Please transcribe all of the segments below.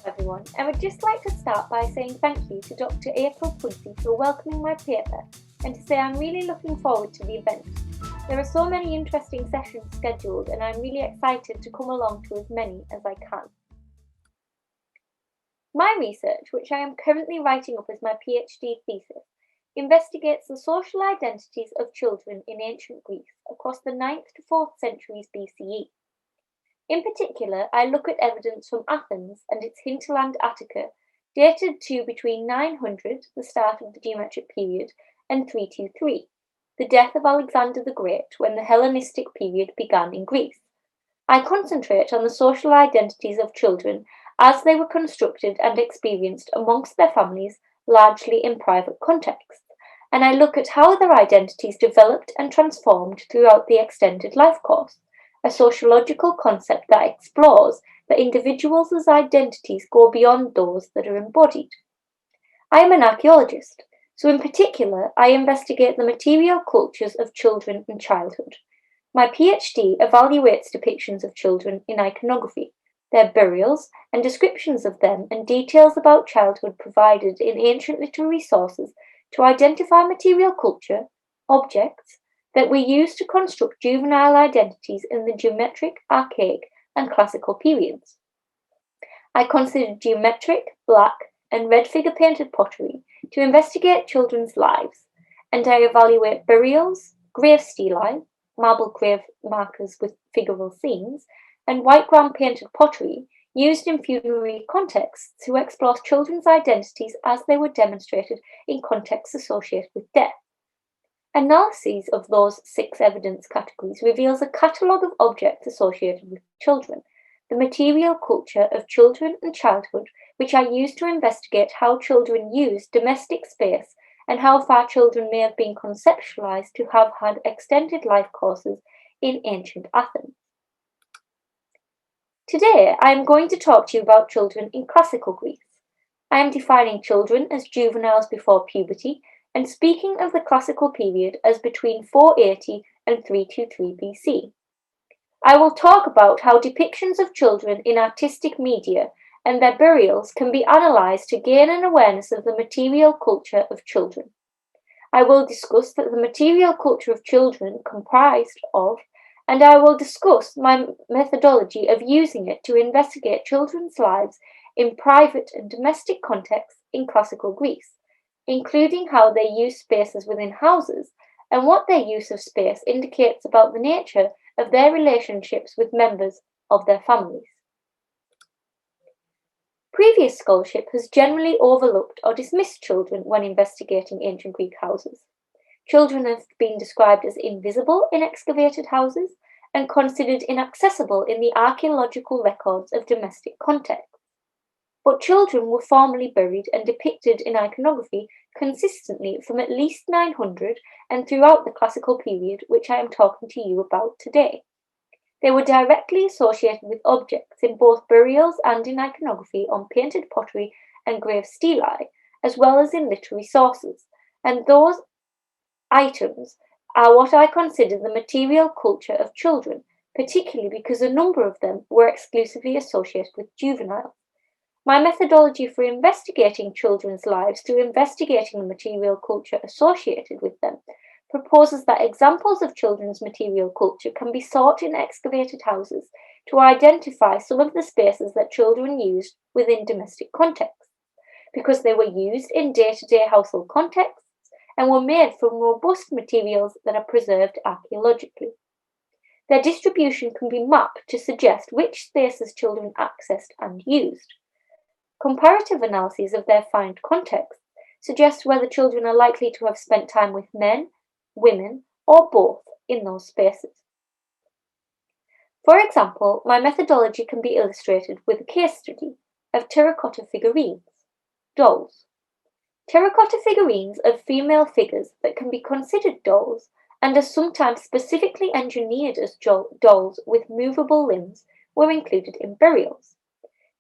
everyone. I would just like to start by saying thank you to Dr. April Pudsey for welcoming my paper and to say I'm really looking forward to the event. There are so many interesting sessions scheduled and I'm really excited to come along to as many as I can. My research, which I am currently writing up as my PhD thesis, investigates the social identities of children in ancient Greece across the 9th to 4th centuries BCE. In particular, I look at evidence from Athens and its hinterland Attica, dated to between 900, the start of the geometric period, and 323, the death of Alexander the Great, when the Hellenistic period began in Greece. I concentrate on the social identities of children as they were constructed and experienced amongst their families, largely in private contexts, and I look at how their identities developed and transformed throughout the extended life course, a sociological concept that explores that individuals' identities go beyond those that are embodied. I am an archaeologist, so in particular I investigate the material cultures of children and childhood. My PhD evaluates depictions of children in iconography, their burials and descriptions of them and details about childhood provided in ancient literary sources to identify material culture, objects, that were used to construct juvenile identities in the geometric, archaic, and classical periods. I considered geometric, black, and red figure painted pottery to investigate children's lives, and I evaluate burials, grave stelae, marble grave markers with figural scenes, and white ground painted pottery used in funerary contexts to explore children's identities as they were demonstrated in contexts associated with death. Analysis of those 6 evidence categories reveals a catalogue of objects associated with children, the material culture of children and childhood, which I use to investigate how children use domestic space and how far children may have been conceptualized to have had extended life courses in ancient Athens. Today, I am going to talk to you about children in classical Greece. I am defining children as juveniles before puberty and speaking of the classical period as between 480 and 323 BC. I will talk about how depictions of children in artistic media and their burials can be analysed to gain an awareness of the material culture of children. I will discuss that the material culture of children comprised of, and I will discuss my methodology of using it to investigate children's lives in private and domestic contexts in classical Greece, including how they use spaces within houses and what their use of space indicates about the nature of their relationships with members of their families. Previous scholarship has generally overlooked or dismissed children when investigating ancient Greek houses. Children have been described as invisible in excavated houses and considered inaccessible in the archaeological records of domestic contexts. But children were formally buried and depicted in iconography consistently from at least 900 and throughout the classical period which I am talking to you about today. They were directly associated with objects in both burials and in iconography on painted pottery and grave stelae, as well as in literary sources, and those items are what I consider the material culture of children, particularly because a number of them were exclusively associated with juveniles. My methodology for investigating children's lives through investigating the material culture associated with them proposes that examples of children's material culture can be sought in excavated houses to identify some of the spaces that children used within domestic contexts, because they were used in day-to-day household contexts and were made from robust materials that are preserved archaeologically. Their distribution can be mapped to suggest which spaces children accessed and used. Comparative analyses of their found contexts suggest whether children are likely to have spent time with men, women, or both in those spaces. For example, my methodology can be illustrated with a case study of terracotta figurines, dolls. Terracotta figurines of female figures that can be considered dolls and are sometimes specifically engineered as dolls with movable limbs were included in burials.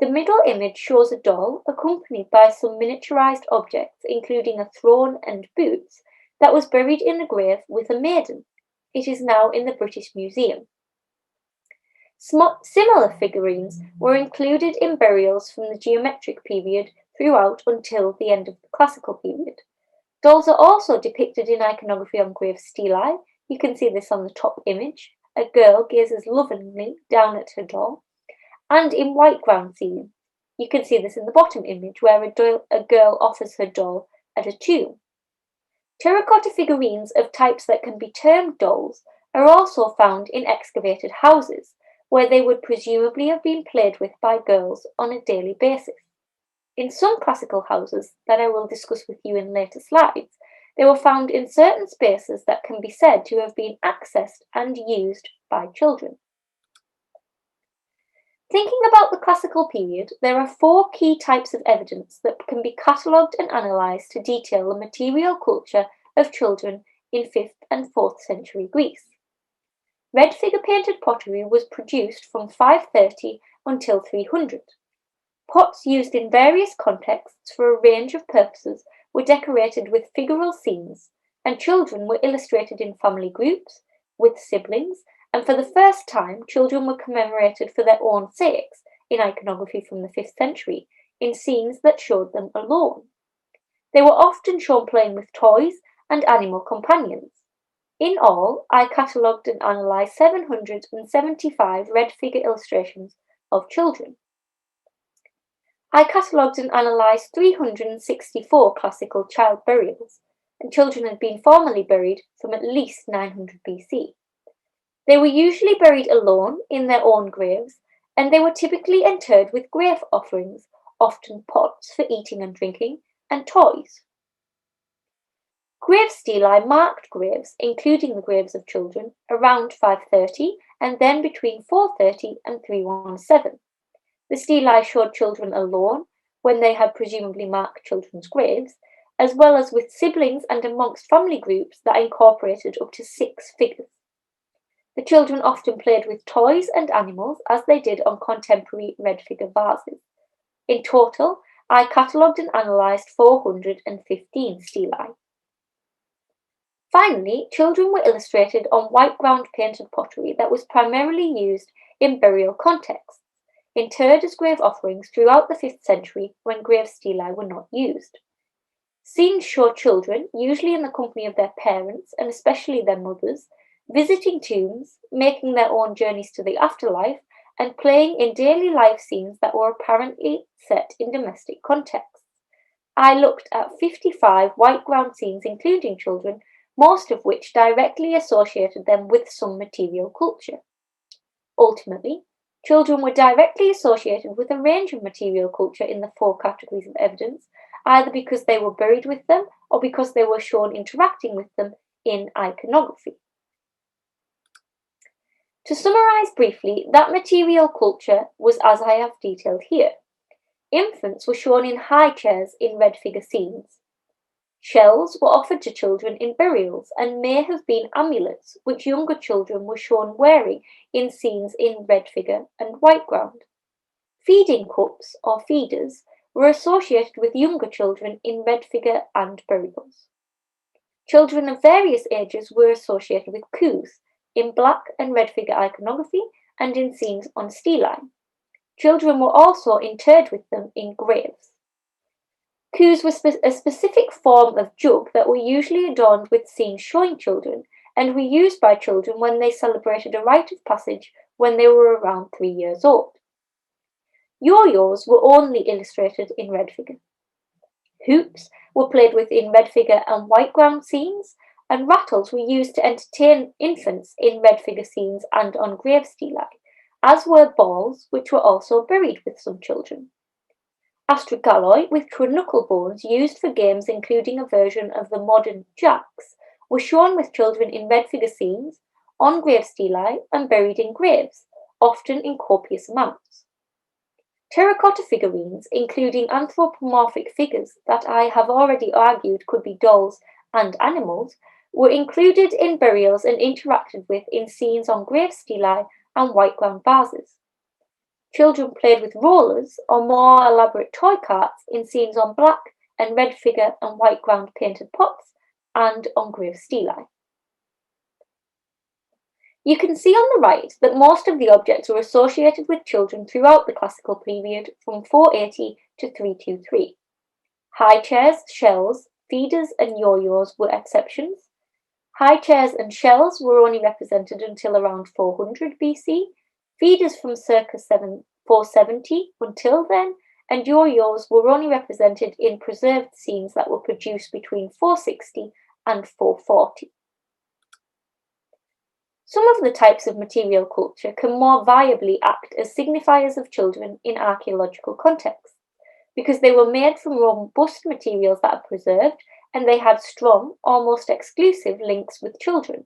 The middle image shows a doll accompanied by some miniaturized objects, including a throne and boots, that was buried in the grave with a maiden. It is now in the British Museum. Similar figurines were included in burials from the geometric period throughout until the end of the classical period. Dolls are also depicted in iconography on grave stelae. You can see this on the top image. A girl gazes lovingly down at her doll. And in white ground scenes. You can see this in the bottom image where a girl offers her doll at a tomb. Terracotta figurines of types that can be termed dolls are also found in excavated houses, where they would presumably have been played with by girls on a daily basis. In some classical houses that I will discuss with you in later slides, they were found in certain spaces that can be said to have been accessed and used by children. Thinking about the classical period, there are four key types of evidence that can be catalogued and analysed to detail the material culture of children in 5th and 4th century Greece. Red figure painted pottery was produced from 530 until 300. Pots used in various contexts for a range of purposes were decorated with figural scenes, and children were illustrated in family groups, with siblings, and for the first time children were commemorated for their own sakes in iconography from the 5th century, in scenes that showed them alone. They were often shown playing with toys and animal companions. In all, I catalogued and analysed 775 red figure illustrations of children. I catalogued and analysed 364 classical child burials, and children had been formally buried from at least 900 BC. They were usually buried alone in their own graves, and they were typically interred with grave offerings, often pots for eating and drinking, and toys. Grave stelae marked graves, including the graves of children, around 530 and then between 430 and 317. The stelae showed children alone when they had presumably marked children's graves, as well as with siblings and amongst family groups that incorporated up to 6 figures. The children often played with toys and animals as they did on contemporary red figure vases. In total, I catalogued and analysed 415 stelae. Finally, children were illustrated on white ground painted pottery that was primarily used in burial contexts, interred as grave offerings throughout the 5th century when grave stelae were not used. Scenes show children, usually in the company of their parents and especially their mothers, visiting tombs, making their own journeys to the afterlife, and playing in daily life scenes that were apparently set in domestic contexts. I looked at 55 white ground scenes including children, most of which directly associated them with some material culture. Ultimately, children were directly associated with a range of material culture in the 4 categories of evidence, either because they were buried with them or because they were shown interacting with them in iconography. To summarise briefly, that material culture was as I have detailed here. Infants were shown in high chairs in red figure scenes. Shells were offered to children in burials and may have been amulets which younger children were shown wearing in scenes in red figure and white ground. Feeding cups or feeders were associated with younger children in red figure and burials. Children of various ages were associated with coups in black and red figure iconography and in scenes on stelae. Children were also interred with them in graves. Coups were a specific form of jug that were usually adorned with scenes showing children and were used by children when they celebrated a rite of passage when they were around 3 years old. Yo-yos were only illustrated in red figure. Hoops were played with in red figure and white ground scenes, and rattles were used to entertain infants in red figure scenes and on grave stelae, as were balls, which were also buried with some children. Astrogalloi with knuckle bones used for games including a version of the modern jacks were shown with children in red figure scenes, on grave stelae and buried in graves, often in copious amounts. Terracotta figurines, including anthropomorphic figures that I have already argued could be dolls and animals, were included in burials and interacted with in scenes on grave stelae and white ground vases. Children played with rollers or more elaborate toy carts in scenes on black and red figure and white ground painted pots and on grave stelae. You can see on the right that most of the objects were associated with children throughout the classical period from 480 to 323. High chairs, shells, feeders and yo-yos were exceptions. High chairs and shells were only represented until around 400 BC, feeders from circa 470 until then, and yo-yos were only represented in preserved scenes that were produced between 460 and 440. Some of the types of material culture can more viably act as signifiers of children in archaeological contexts, because they were made from robust materials that are preserved and they had strong, almost exclusive links with children.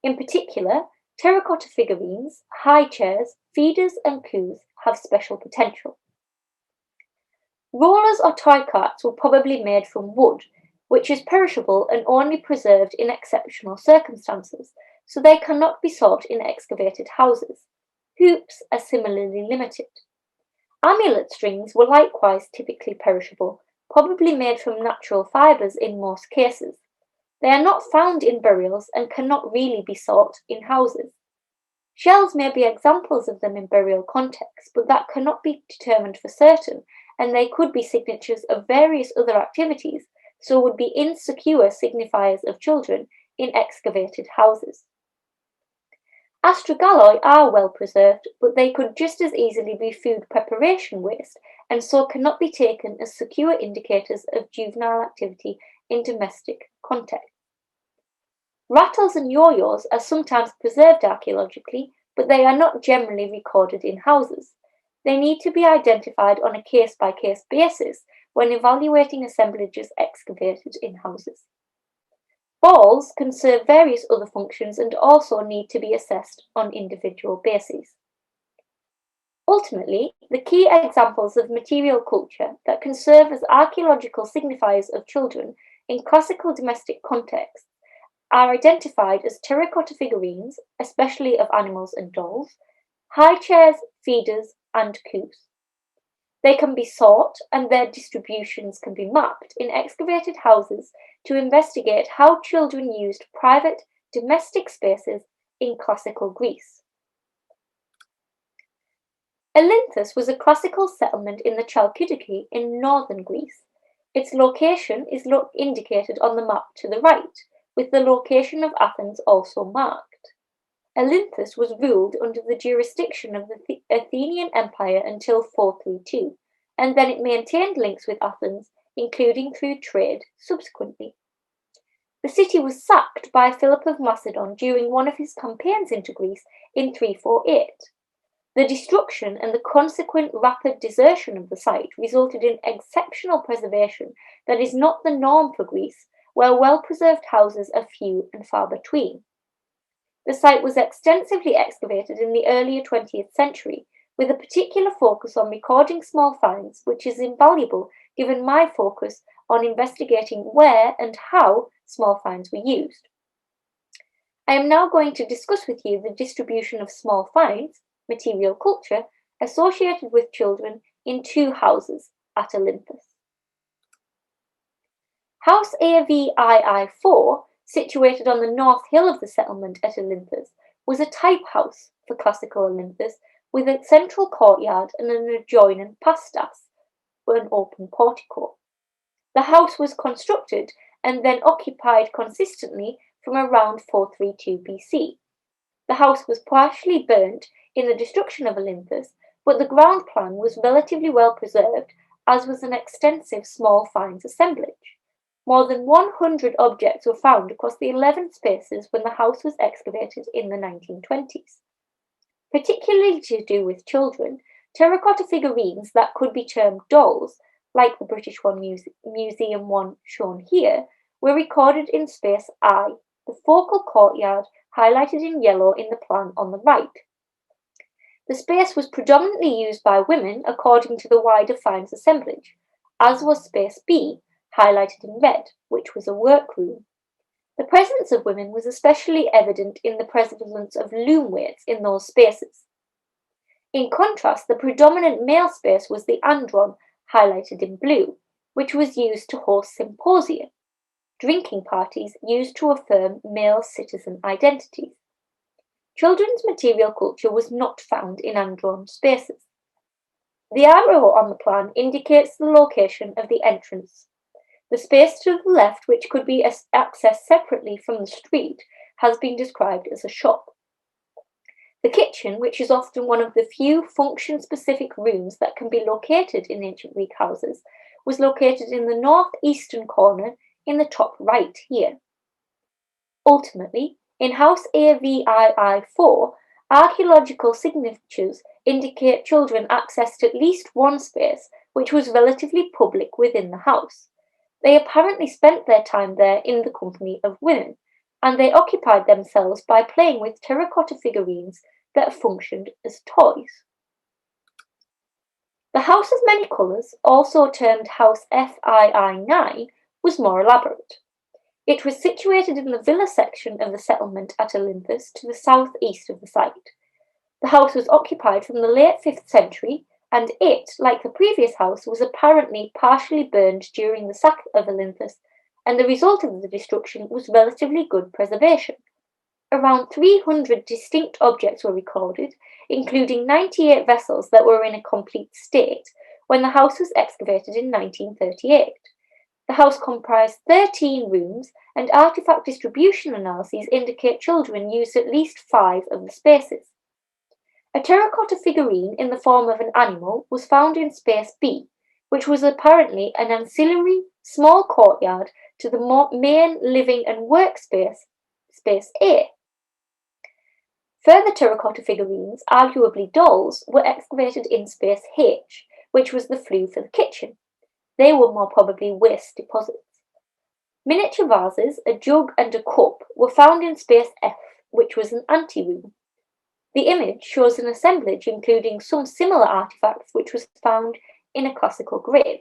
In particular, terracotta figurines, high chairs, feeders and coups have special potential. Rollers or toy carts were probably made from wood, which is perishable and only preserved in exceptional circumstances, so they cannot be sought in excavated houses. Hoops are similarly limited. Amulet strings were likewise typically perishable, probably made from natural fibres in most cases. They are not found in burials and cannot really be sought in houses. Shells may be examples of them in burial contexts, but that cannot be determined for certain, and they could be signatures of various other activities, so would be insecure signifiers of children in excavated houses. Astrogalloi are well preserved, but they could just as easily be food preparation waste, and so cannot be taken as secure indicators of juvenile activity in domestic contexts. Rattles and yo-yos are sometimes preserved archaeologically, but they are not generally recorded in houses. They need to be identified on a case-by-case basis when evaluating assemblages excavated in houses. Balls can serve various other functions and also need to be assessed on individual bases. Ultimately, the key examples of material culture that can serve as archaeological signifiers of children in classical domestic contexts are identified as terracotta figurines, especially of animals and dolls, high chairs, feeders, and coups. They can be sought and their distributions can be mapped in excavated houses to investigate how children used private, domestic spaces in classical Greece. Olympus was a classical settlement in the Chalkidiki in northern Greece. Its location is indicated on the map to the right, with the location of Athens also marked. Olympus was ruled under the jurisdiction of the Athenian Empire until 432, and then it maintained links with Athens, including through trade, subsequently. The city was sacked by Philip of Macedon during one of his campaigns into Greece in 348. The destruction and the consequent rapid desertion of the site resulted in exceptional preservation that is not the norm for Greece, where well-preserved houses are few and far between. The site was extensively excavated in the earlier 20th century, with a particular focus on recording small finds, which is invaluable given my focus on investigating where and how small finds were used. I am now going to discuss with you the distribution of small finds, material culture, associated with children in two houses at Olympus. House AV4, situated on the north hill of the settlement at Olympus, was a type house for classical Olympus with a central courtyard and an adjoining pastas, or an open portico. The house was constructed and then occupied consistently from around 432 BC. The house was partially burnt in the destruction of Olympus, but the ground plan was relatively well preserved, as was an extensive small finds assemblage. More than 100 objects were found across the 11 spaces when the house was excavated in the 1920s. Particularly to do with children, terracotta figurines that could be termed dolls, like the British Museum one shown here, were recorded in space I, the focal courtyard highlighted in yellow in the plan on the right. The space was predominantly used by women according to the wider finds assemblage, as was space B, highlighted in red, which was a workroom. The presence of women was especially evident in the prevalence of loom weights in those spaces. In contrast, the predominant male space was the andron, highlighted in blue, which was used to host symposia, drinking parties used to affirm male citizen identities. Children's material culture was not found in hand-drawn spaces. The arrow on the plan indicates the location of the entrance. The space to the left, which could be accessed separately from the street, has been described as a shop. The kitchen, which is often one of the few function-specific rooms that can be located in ancient Greek houses, was located in the northeastern corner in the top right here. Ultimately, in House AV4, archaeological signatures indicate children accessed at least one space, which was relatively public within the house. They apparently spent their time there in the company of women, and they occupied themselves by playing with terracotta figurines that functioned as toys. The House of Many Colours, also termed House FII9, was more elaborate. It was situated in the villa section of the settlement at Olympus to the southeast of the site. The house was occupied from the late 5th century, and it, like the previous house, was apparently partially burned during the sack of Olympus, and the result of the destruction was relatively good preservation. Around 300 distinct objects were recorded, including 98 vessels that were in a complete state when the house was excavated in 1938. The house comprised 13 rooms, and artifact distribution analyses indicate children used at least 5 of the spaces. A terracotta figurine in the form of an animal was found in space B, which was apparently an ancillary small courtyard to the main living and workspace, space A. Further terracotta figurines, arguably dolls, were excavated in space H, which was the flue for the kitchen. They were more probably waste deposits. Miniature vases, a jug and a cup, were found in space F, which was an anteroom. The image shows an assemblage including some similar artifacts which was found in a classical grave.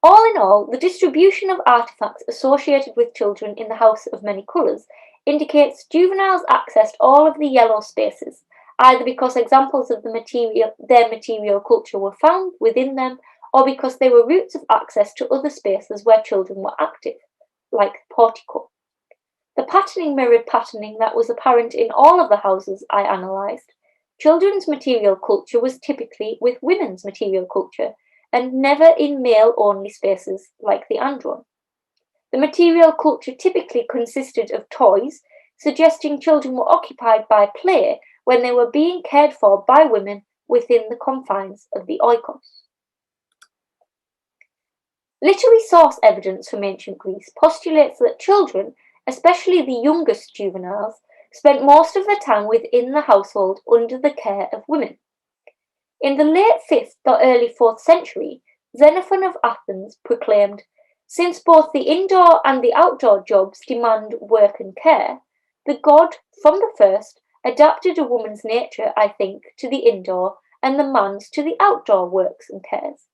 All in all, the distribution of artifacts associated with children in the House of Many Colours indicates juveniles accessed all of the yellow spaces, either because examples of their material culture were found within them, or because they were routes of access to other spaces where children were active, like the portico. The patterning mirrored patterning that was apparent in all of the houses I analysed. Children's material culture was typically with women's material culture, and never in male-only spaces like the andron. The material culture typically consisted of toys, suggesting children were occupied by play when they were being cared for by women within the confines of the oikos. Literary source evidence from ancient Greece postulates that children, especially the youngest juveniles, spent most of their time within the household under the care of women. In the late 5th or early 4th century, Xenophon of Athens proclaimed, "Since both the indoor and the outdoor jobs demand work and care, the god, from the first, adapted a woman's nature, I think, to the indoor and the man's to the outdoor works and cares.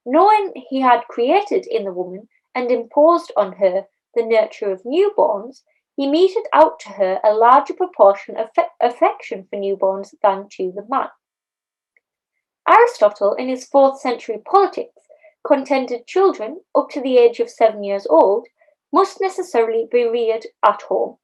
Knowing he had created in the woman and imposed on her the nurture of newborns, he meted out to her a larger proportion of affection for newborns than to the man." Aristotle, in his 4th century Politics, contended children, up to the age of 7 years old, must necessarily be reared at home.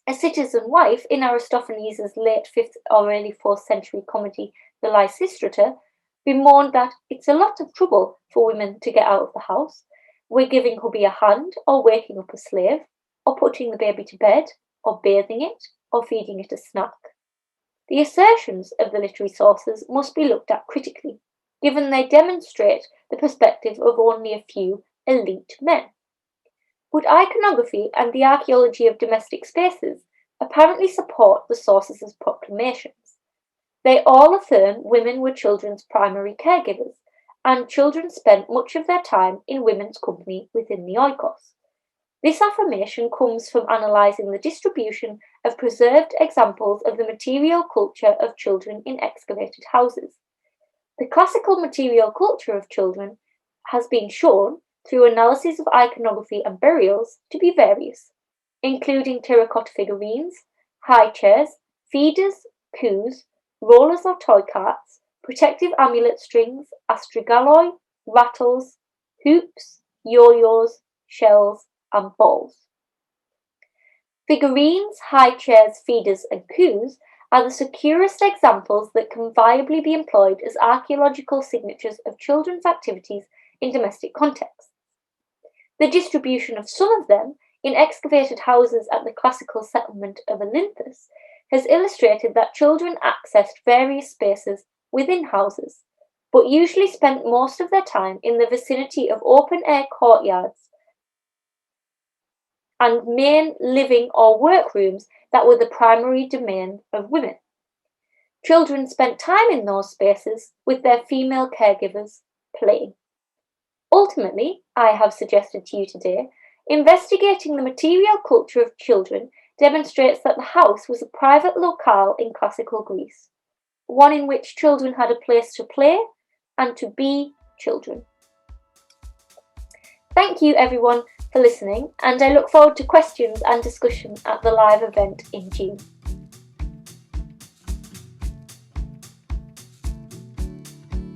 A citizen wife in Aristophanes' late 5th or early 4th century comedy The Lysistrata bemoaned that it's a lot of trouble for women to get out of the house. We're giving hubby a hand, or waking up a slave, or putting the baby to bed, or bathing it, or feeding it a snack. The assertions of the literary sources must be looked at critically, given they demonstrate the perspective of only a few elite men. But iconography and the archaeology of domestic spaces apparently support the sources' proclamations. They all affirm women were children's primary caregivers, and children spent much of their time in women's company within the oikos. This affirmation comes from analysing the distribution of preserved examples of the material culture of children in excavated houses. The classical material culture of children has been shown, through analysis of iconography and burials, to be various, including terracotta figurines, high chairs, feeders, coups, rollers or toy carts, protective amulet strings, astragalloi, rattles, hoops, yo-yos, shells, and balls. Figurines, high chairs, feeders, and coups are the securest examples that can viably be employed as archaeological signatures of children's activities in domestic contexts. The distribution of some of them in excavated houses at the classical settlement of Olympus has illustrated that children accessed various spaces within houses, but usually spent most of their time in the vicinity of open-air courtyards and main living or workrooms that were the primary domain of women. Children spent time in those spaces with their female caregivers, playing. Ultimately, I have suggested to you today, investigating the material culture of children demonstrates that the house was a private locale in classical Greece, one in which children had a place to play and to be children. Thank you everyone for listening, and I look forward to questions and discussion at the live event in June.